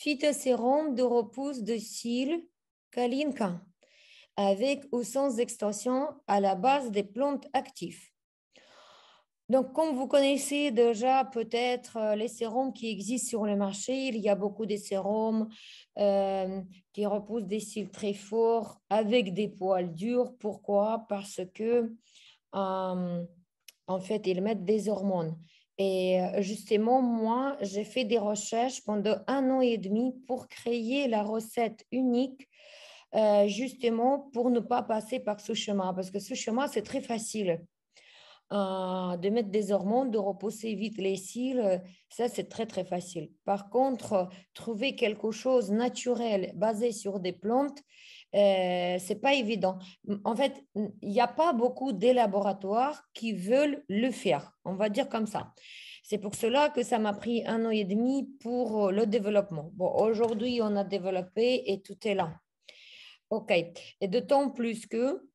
Phytosérum de repousse de cils Kalinka, avec ou sans extension à la base des plantes actives. Donc, comme vous connaissez déjà peut-être les sérums qui existent sur le marché, il y a beaucoup de sérums qui repoussent des cils très forts avec des poils durs. Pourquoi? Parce que en fait, ils mettent des hormones. Et justement, moi, j'ai fait des recherches pendant 1 an et demi pour créer la recette unique, justement pour ne pas passer par ce chemin. Parce que ce chemin, c'est très facile de mettre des hormones, de repousser vite les cils, ça c'est très très facile. Par contre, trouver quelque chose naturel basé sur des plantes, c'est pas évident. En fait, il n'y a pas beaucoup de laboratoires qui veulent le faire, on va dire comme ça. C'est pour cela que ça m'a pris 1 an et demi pour le développement. Bon, aujourd'hui, on a développé et tout est là. OK. Et d'autant plus que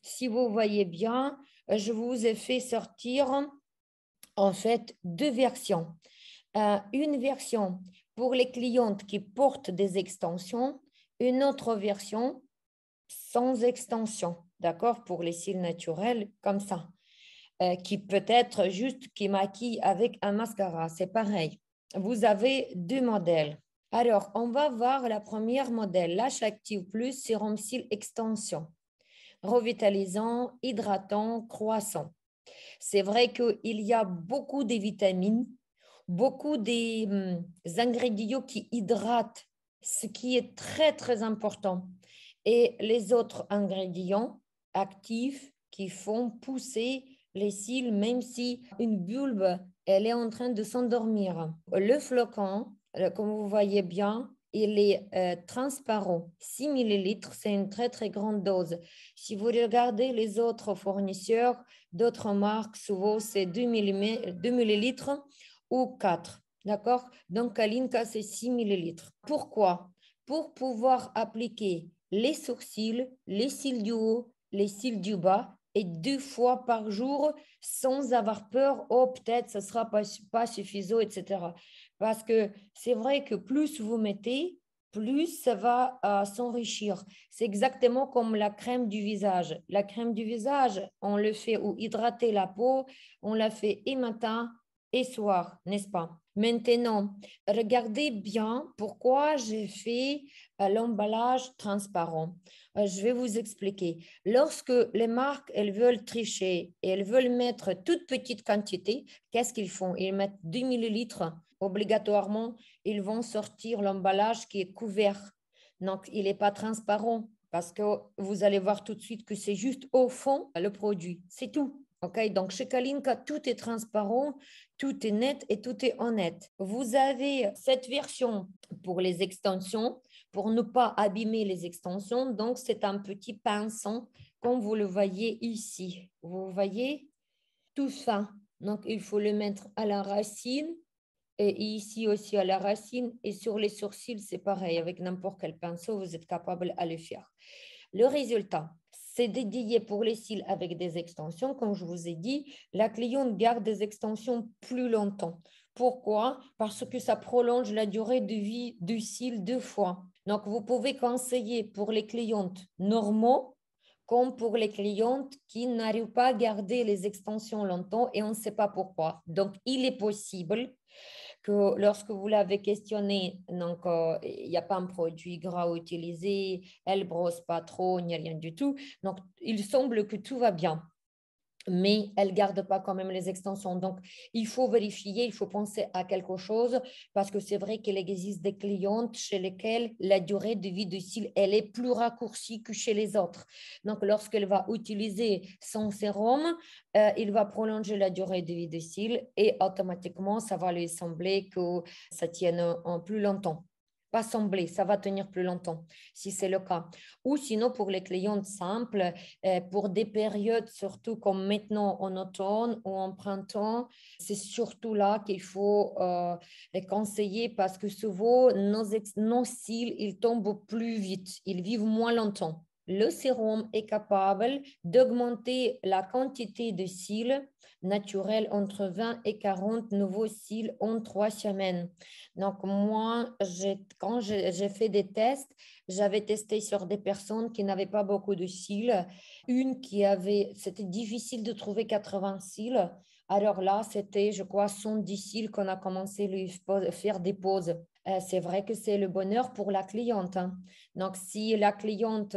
si vous voyez bien, je vous ai fait sortir en fait 2 versions. Une version pour les clientes qui portent des extensions, une autre version sans extension, d'accord, pour les cils naturels comme ça, qui peut être juste qui maquille avec un mascara, c'est pareil. Vous avez 2 modèles. Alors, on va voir la première modèle, Lash Active Plus Sérum Cils Extension, revitalisant, hydratant, croissant. C'est vrai qu'il y a beaucoup de vitamines, beaucoup d'ingrédients qui hydratent, ce qui est très, très important. Et les autres ingrédients actifs qui font pousser les cils, même si une bulbe, elle est en train de s'endormir. Le flocon, comme vous voyez bien, il est transparent. 6 millilitres, c'est une très, très grande dose. Si vous regardez les autres fournisseurs, d'autres marques, souvent c'est 2 millilitres ou 4. D'accord? Donc, Kalinka, c'est 6 millilitres. Pourquoi? Pour pouvoir appliquer les sourcils, les cils du haut, les cils du bas, et 2 fois par jour sans avoir peur, oh, peut-être ce ne sera pas suffisant, etc. Parce que c'est vrai que plus vous mettez, plus ça va s'enrichir. C'est exactement comme la crème du visage. La crème du visage, on le fait ou hydrater la peau, on la fait et matin et soir, n'est-ce pas? Maintenant, regardez bien pourquoi j'ai fait l'emballage transparent. Je vais vous expliquer. Lorsque les marques, elles veulent tricher et elles veulent mettre toute petite quantité, qu'est-ce qu'ils font? Ils mettent 2 millilitres obligatoirement, ils vont sortir l'emballage qui est couvert. Donc, il n'est pas transparent parce que vous allez voir tout de suite que c'est juste au fond le produit. C'est tout. OK, donc chez Kalinka, tout est transparent, tout est net et tout est honnête. Vous avez cette version pour les extensions, pour ne pas abîmer les extensions. Donc, c'est un petit pinceau, comme vous le voyez ici. Vous voyez tout ça. Donc, il faut le mettre à la racine et ici aussi à la racine. Et sur les sourcils, c'est pareil. Avec n'importe quel pinceau, vous êtes capable à le faire. Le résultat, c'est dédié pour les cils avec des extensions. Comme je vous ai dit, la cliente garde des extensions plus longtemps. Pourquoi? Parce que ça prolonge la durée de vie du cil 2 fois. Donc, vous pouvez conseiller pour les clientes normaux comme pour les clientes qui n'arrivent pas à garder les extensions longtemps et on ne sait pas pourquoi. Donc, il est possible que lorsque vous l'avez questionné, donc il n'y a pas un produit gras utilisé, elle brosse pas trop, il n'y a rien du tout. Donc, il semble que tout va bien, mais elle ne garde pas quand même les extensions. Donc, il faut vérifier, il faut penser à quelque chose parce que c'est vrai qu'il existe des clientes chez lesquelles la durée de vie du cil, elle est plus raccourcie que chez les autres. Donc, lorsqu'elle va utiliser son sérum, il va prolonger la durée de vie du cil et automatiquement, ça va lui sembler que ça tienne en plus longtemps. Pas sembler, ça va tenir plus longtemps si c'est le cas. Ou sinon, pour les clientes simples, pour des périodes, surtout comme maintenant en automne ou en printemps, c'est surtout là qu'il faut les conseiller parce que souvent, nos cils, ils tombent plus vite, ils vivent moins longtemps. le sérum est capable d'augmenter la quantité de cils naturels entre 20 et 40 nouveaux cils en 3 semaines. Donc, moi, quand j'ai fait des tests, j'avais testé sur des personnes qui n'avaient pas beaucoup de cils. C'était difficile de trouver 80 cils. Alors là, c'était, je crois, 110 cils qu'on a commencé à lui faire des pauses. C'est vrai que c'est le bonheur pour la cliente, hein. Donc, si la cliente,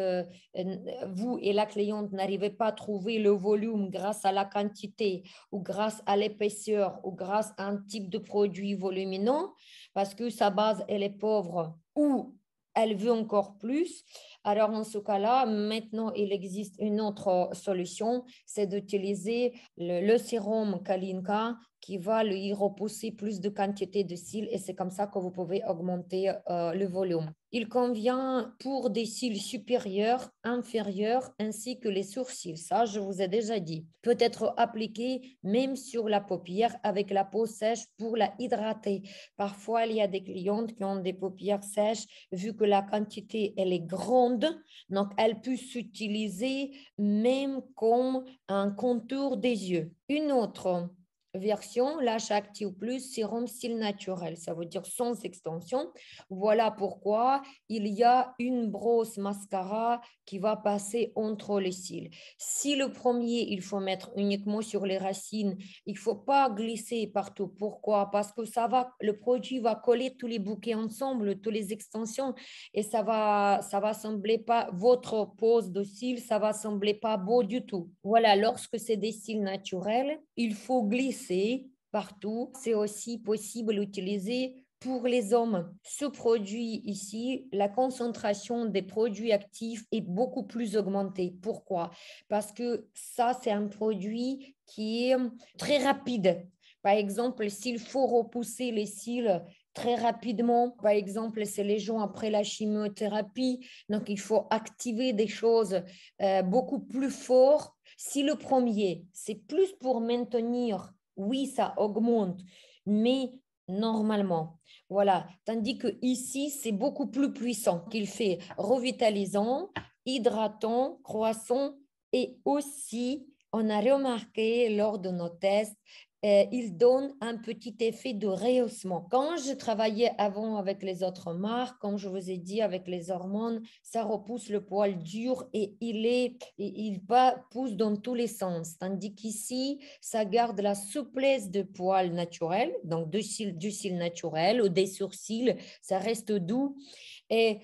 vous et la cliente n'arrivez pas à trouver le volume grâce à la quantité ou grâce à l'épaisseur ou grâce à un type de produit volumineux, parce que sa base, elle est pauvre ou elle veut encore plus, alors en ce cas-là, maintenant, il existe une autre solution, c'est d'utiliser le sérum Kalinka qui va lui repousser plus de quantité de cils et c'est comme ça que vous pouvez augmenter le volume. Il convient pour des cils supérieurs, inférieurs, ainsi que les sourcils. Ça, je vous ai déjà dit. Peut être appliqué même sur la paupière avec la peau sèche pour la hydrater. Parfois, il y a des clientes qui ont des paupières sèches, vu que la quantité, elle est grande, donc elle peut s'utiliser même comme un contour des yeux. Une autre version, Lash Active Plus Sérum Cils Naturel, ça veut dire sans extension. Voilà pourquoi il y a une brosse mascara qui va passer entre les cils. Si le premier, il faut mettre uniquement sur les racines, il ne faut pas glisser partout. Pourquoi? Parce que le produit va coller tous les bouquets ensemble, toutes les extensions, et ça va sembler pas, votre pose de cils, ça va sembler pas beau du tout. Voilà, lorsque c'est des cils naturels, il faut glisser partout. C'est aussi possible d'utiliser pour les hommes. Ce produit ici, la concentration des produits actifs est beaucoup plus augmentée. Pourquoi? Parce que ça, c'est un produit qui est très rapide. Par exemple, s'il faut repousser les cils très rapidement, par exemple, c'est les gens après la chimiothérapie, donc il faut activer des choses beaucoup plus fortes. Si le premier, c'est plus pour maintenir, oui, ça augmente, mais normalement. Voilà. Tandis que ici, c'est beaucoup plus puissant, qu'il fait revitalisant, hydratant, croissant et aussi, on a remarqué lors de nos tests, il donne un petit effet de rehaussement. Quand je travaillais avant avec les autres marques, comme je vous ai dit, avec les hormones, ça repousse le poil dur et il pousse dans tous les sens. Tandis qu'ici, ça garde la souplesse de poil naturel, donc du cil naturel ou des sourcils, ça reste doux. Et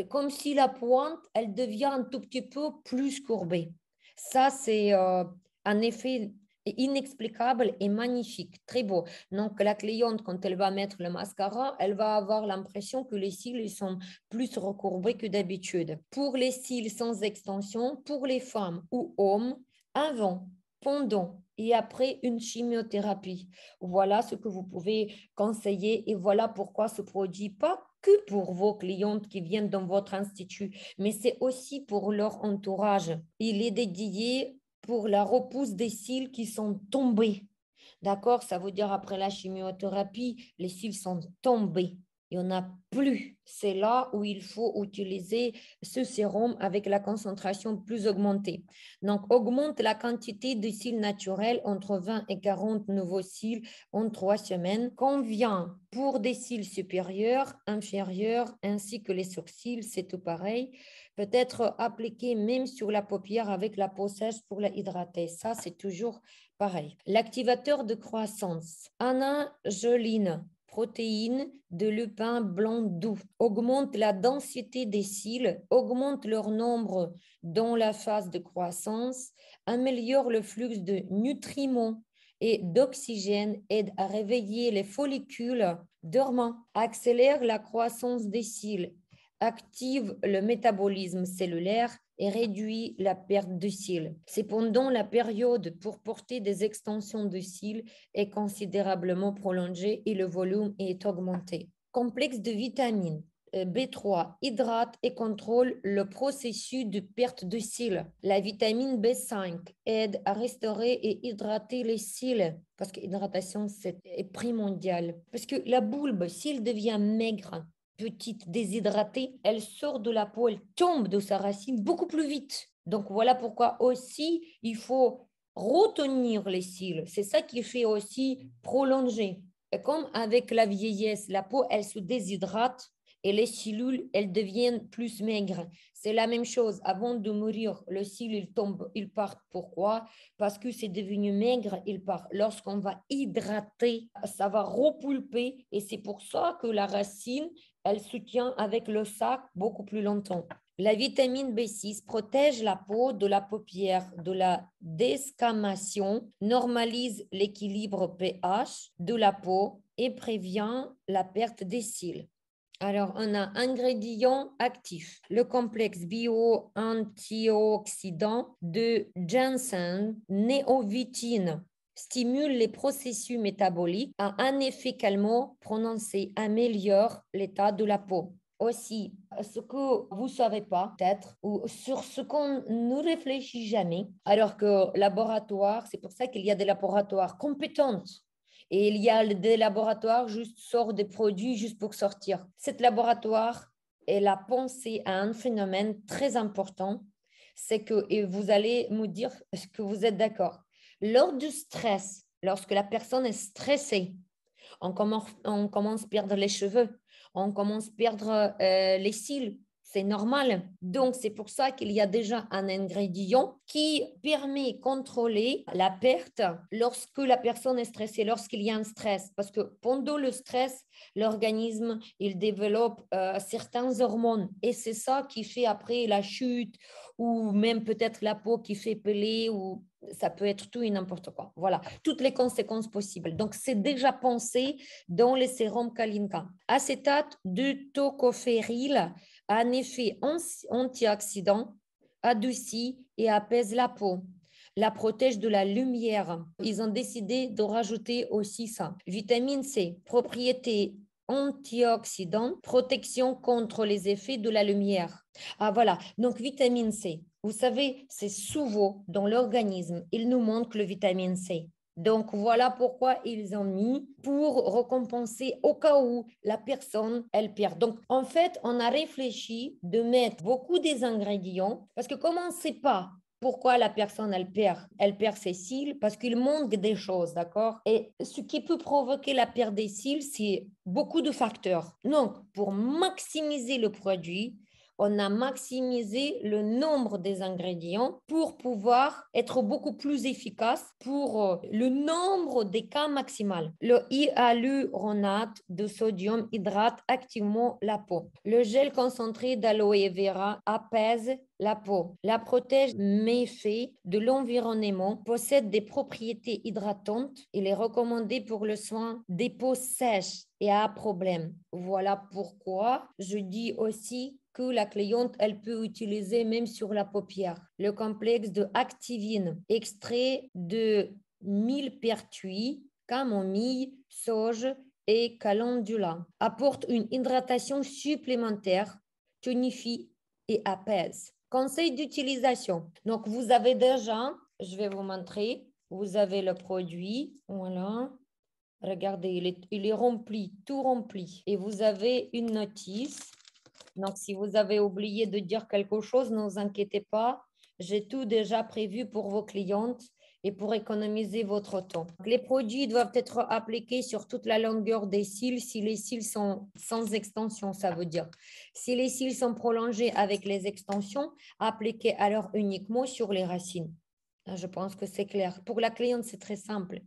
comme si la pointe, elle devient un tout petit peu plus courbée. Ça, c'est un effet inexplicable et magnifique, très beau. Donc, la cliente, quand elle va mettre le mascara, elle va avoir l'impression que les cils sont plus recourbés que d'habitude. Pour les cils sans extension, pour les femmes ou hommes, avant, pendant et après une chimiothérapie. Voilà ce que vous pouvez conseiller et voilà pourquoi ce produit, pas que pour vos clientes qui viennent dans votre institut, mais c'est aussi pour leur entourage. Il est dédié pour la repousse des cils qui sont tombés. D'accord? Ça veut dire après la chimiothérapie, les cils sont tombés. Il n'y en a plus. C'est là où il faut utiliser ce sérum avec la concentration plus augmentée. Donc, augmente la quantité de cils naturels entre 20 et 40 nouveaux cils en 3 semaines. Convient pour des cils supérieurs, inférieurs, ainsi que les sourcils, c'est tout pareil. Peut être appliqué même sur la paupière avec la peau sèche pour la hydrater. Ça, c'est toujours pareil. L'activateur de croissance, anageline, protéines de lupin blanc doux, augmente la densité des cils, augmente leur nombre dans la phase de croissance, améliore le flux de nutriments et d'oxygène, aide à réveiller les follicules dormants, accélère la croissance des cils, active le métabolisme cellulaire et réduit la perte de cils. Cependant, la période pour porter des extensions de cils est considérablement prolongée et le volume est augmenté. Complexe de vitamines. B3 hydrate et contrôle le processus de perte de cils. La vitamine B5 aide à restaurer et hydrater les cils parce que l'hydratation est primordiale. Parce que la boule, s'il devient maigre, petite déshydratée, elle sort de la peau, elle tombe de sa racine beaucoup plus vite. Donc voilà pourquoi aussi il faut retenir les cils. C'est ça qui fait aussi prolonger. Et comme avec la vieillesse, la peau, elle se déshydrate et les cellules, elles deviennent plus maigres. C'est la même chose. Avant de mourir, le cil, il tombe, il part. Pourquoi? Parce que c'est devenu maigre, il part. Lorsqu'on va hydrater, ça va repulper et c'est pour ça que la racine, elle se tient avec le sac beaucoup plus longtemps. La vitamine B6 protège la peau de la paupière, de la desquamation, normalise l'équilibre pH de la peau et prévient la perte des cils. Alors, on a ingrédients actifs. Le complexe bio-antioxydant de ginseng, néovitine, stimule les processus métaboliques, a un effet calmant prononcé, améliore l'état de la peau. Aussi, ce que vous ne savez pas peut-être, ou sur ce qu'on ne réfléchit jamais, alors que laboratoire, c'est pour ça qu'il y a des laboratoires compétents et il y a des laboratoires juste sortent des produits juste pour sortir. Cet laboratoire, elle a pensé à un phénomène très important, c'est que, et vous allez me dire est-ce que vous êtes d'accord, lors du stress, lorsque la personne est stressée, on commence à perdre les cheveux, on commence à perdre les cils. C'est normal. Donc, c'est pour ça qu'il y a déjà un ingrédient qui permet de contrôler la perte lorsque la personne est stressée, lorsqu'il y a un stress. Parce que pendant le stress, l'organisme, il développe certaines hormones. Et c'est ça qui fait après la chute ou même peut-être la peau qui fait peler ou ça peut être tout et n'importe quoi. Voilà, toutes les conséquences possibles. Donc, c'est déjà pensé dans les sérums Kalinka. Acétate de tocophéryl a un effet antioxydant, adoucit et apaise la peau, la protège de la lumière. Ils ont décidé de rajouter aussi ça. Vitamine C, propriété antioxydante, protection contre les effets de la lumière. Ah voilà, donc vitamine C. Vous savez, c'est souvent dans l'organisme, il nous manque le vitamine C. Donc voilà pourquoi ils ont mis pour récompenser au cas où la personne, elle perd. Donc en fait, on a réfléchi de mettre beaucoup des ingrédients parce que comme on ne sait pas pourquoi la personne, elle perd ses cils parce qu'il manque des choses, d'accord? Et ce qui peut provoquer la perte des cils, c'est beaucoup de facteurs. Donc, pour maximiser le produit, on a maximisé le nombre des ingrédients pour pouvoir être beaucoup plus efficace pour le nombre des cas maximal. Le hyaluronate de sodium hydrate activement la peau. Le gel concentré d'aloe vera apaise la peau. La protège méfaits de l'environnement, possède des propriétés hydratantes. Il est recommandé pour le soin des peaux sèches et à problème. Voilà pourquoi je dis aussi que la cliente, elle peut utiliser même sur la paupière. Le complexe de activine, extrait de millepertuis, camomille, sauge et calendula, apporte une hydratation supplémentaire, tonifie et apaise. Conseil d'utilisation. Donc, vous avez déjà, je vais vous montrer, vous avez le produit, voilà. Regardez, il est rempli, tout rempli. Et vous avez une notice. Donc, si vous avez oublié de dire quelque chose, ne vous inquiétez pas. J'ai tout déjà prévu pour vos clientes et pour économiser votre temps. Les produits doivent être appliqués sur toute la longueur des cils si les cils sont sans extension, ça veut dire. Si les cils sont prolongés avec les extensions, appliquez alors uniquement sur les racines. Je pense que c'est clair. Pour la cliente, c'est très simple.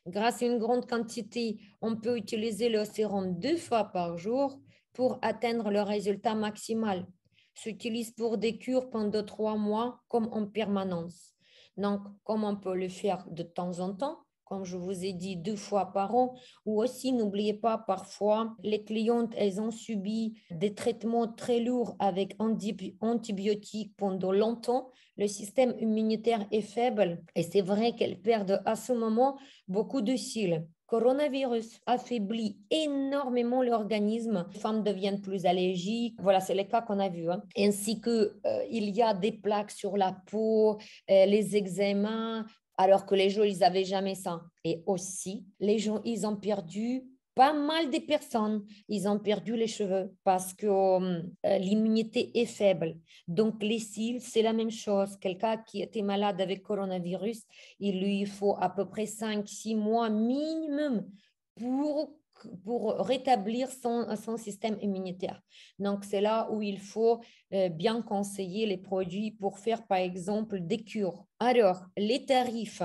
Grâce à une grande quantité, on peut utiliser le sérum 2 fois par jour pour atteindre le résultat maximal. S'utilise pour des cures pendant 3 mois comme en permanence. Donc, comme on peut le faire de temps en temps, comme je vous ai dit 2 fois par an, ou aussi n'oubliez pas, parfois, les clientes, elles ont subi des traitements très lourds avec antibiotiques pendant longtemps. Le système immunitaire est faible et c'est vrai qu'elles perdent à ce moment beaucoup de cils. Coronavirus affaiblit énormément l'organisme. Les femmes deviennent plus allergiques. Voilà, c'est les cas qu'on a vus. Hein. Ainsi que il y a des plaques sur la peau, les eczémas, alors que les gens, ils n'avaient jamais ça. Et aussi, les gens, ils ont perdu pas mal de personnes, ils ont perdu les cheveux parce que l'immunité est faible. Donc, les cils, c'est la même chose. Quelqu'un qui était malade avec coronavirus, il lui faut à peu près 5-6 mois minimum pour, pour rétablir son système immunitaire. Donc, c'est là où il faut bien conseiller les produits pour faire, par exemple, des cures. Alors, les tarifs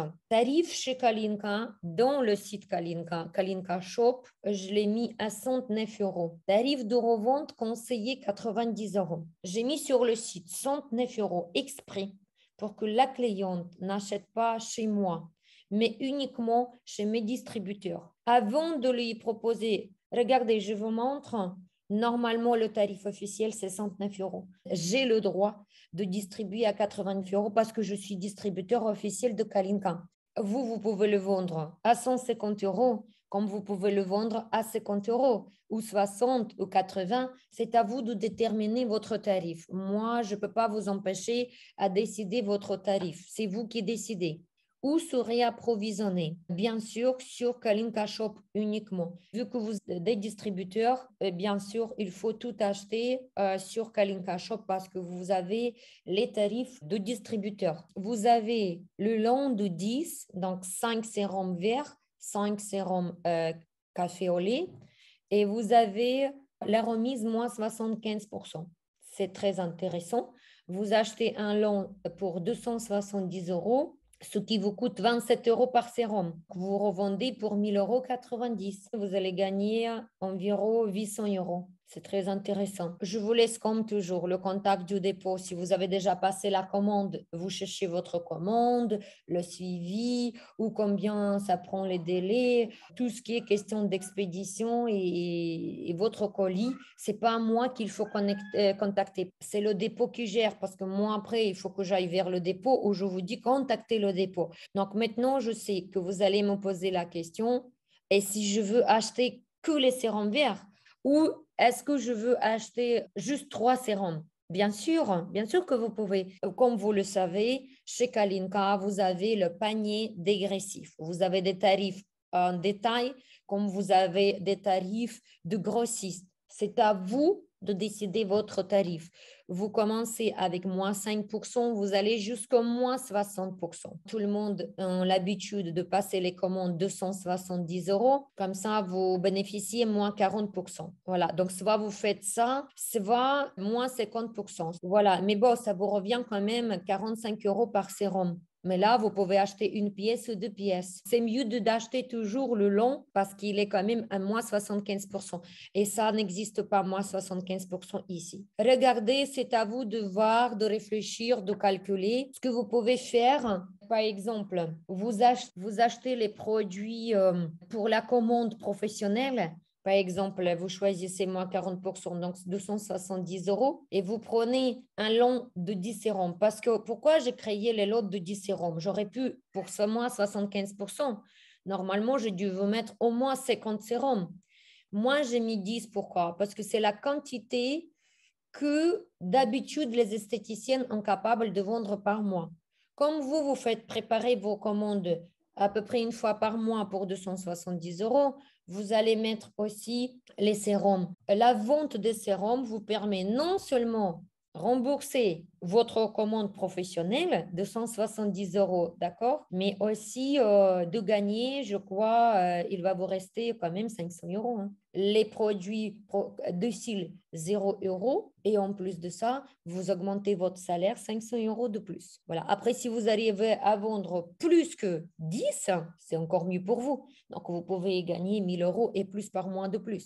chez Kalinka, dans le site Kalinka, Kalinka Shop, je l'ai mis à 109 euros. Tarif de revente conseillé 90 euros. J'ai mis sur le site 109 euros exprès pour que la cliente n'achète pas chez moi, mais uniquement chez mes distributeurs. Avant de lui proposer, regardez, je vous montre, normalement le tarif officiel c'est 109 euros. J'ai le droit de distribuer à 89 euros parce que je suis distributeur officiel de Kalinka. Vous pouvez le vendre à 150 euros, comme vous pouvez le vendre à 50 euros, ou 60 ou 80. C'est à vous de déterminer votre tarif. Moi, je ne peux pas vous empêcher à décider votre tarif. C'est vous qui décidez. Où serez approvisionné? Bien sûr, sur Kalinka Shop uniquement. Vu que vous êtes des distributeurs, bien sûr, il faut tout acheter sur Kalinka Shop parce que vous avez les tarifs de distributeur. Vous avez le long de 10, donc 5 sérums verts, 5 sérums café au lait, et vous avez la remise moins 75%. C'est très intéressant. Vous achetez un long pour 270 euros, ce qui vous coûte 27 euros par sérum. Vous revendez pour 1 090 €. Vous allez gagner environ 800 euros. C'est très intéressant. Je vous laisse comme toujours le contact du dépôt. Si vous avez déjà passé la commande, vous cherchez votre commande, le suivi ou combien ça prend les délais, tout ce qui est question d'expédition et votre colis. C'est pas moi qu'il faut contacter. C'est le dépôt qui gère parce que moi après, il faut que j'aille vers le dépôt où je vous dis contactez le dépôt. Donc maintenant, je sais que vous allez me poser la question et si je veux acheter que les sérums verts ou est-ce que je veux acheter juste 3 sérums? Bien sûr que vous pouvez. Comme vous le savez, chez Kalinka, vous avez le panier dégressif. Vous avez des tarifs en détail, comme vous avez des tarifs de grossiste. C'est à vous de décider votre tarif. Vous commencez avec moins 5%, vous allez jusqu'au moins 60%. Tout le monde a l'habitude de passer les commandes 270 euros. Comme ça, vous bénéficiez moins 40%. Voilà, donc soit vous faites ça, soit moins 50%. Voilà, mais bon, ça vous revient quand même 45 euros par sérum. Mais là, vous pouvez acheter une pièce ou 2 pièces. C'est mieux d'acheter toujours le long parce qu'il est quand même à moins 75%. Et ça n'existe pas moins 75% ici. Regardez, c'est à vous de voir, de réfléchir, de calculer. Ce que vous pouvez faire, par exemple, vous achetez les produits pour la commande professionnelle. Par exemple, vous choisissez moins 40%, donc 270 euros, et vous prenez un lot de 10 sérums. Parce que pourquoi j'ai créé les lots de 10 sérums? J'aurais pu, pour ce mois, 75%. Normalement, j'ai dû vous mettre au moins 50 sérums. Moi, j'ai mis 10. Pourquoi? Parce que c'est la quantité que d'habitude les esthéticiennes sont capables de vendre par mois. Comme vous faites préparer vos commandes à peu près une fois par mois pour 270 euros, vous allez mettre aussi les sérums. La vente des sérums vous permet non seulement rembourser votre commande professionnelle de 170 euros, d'accord, mais aussi de gagner, je crois, il va vous rester quand même 500 euros. Hein. Les produits de style 0 euros et en plus de ça, vous augmentez votre salaire 500 euros de plus. Voilà. Après, si vous arrivez à vendre plus que 10, c'est encore mieux pour vous. Donc, vous pouvez gagner 1 000 euros et plus par mois de plus.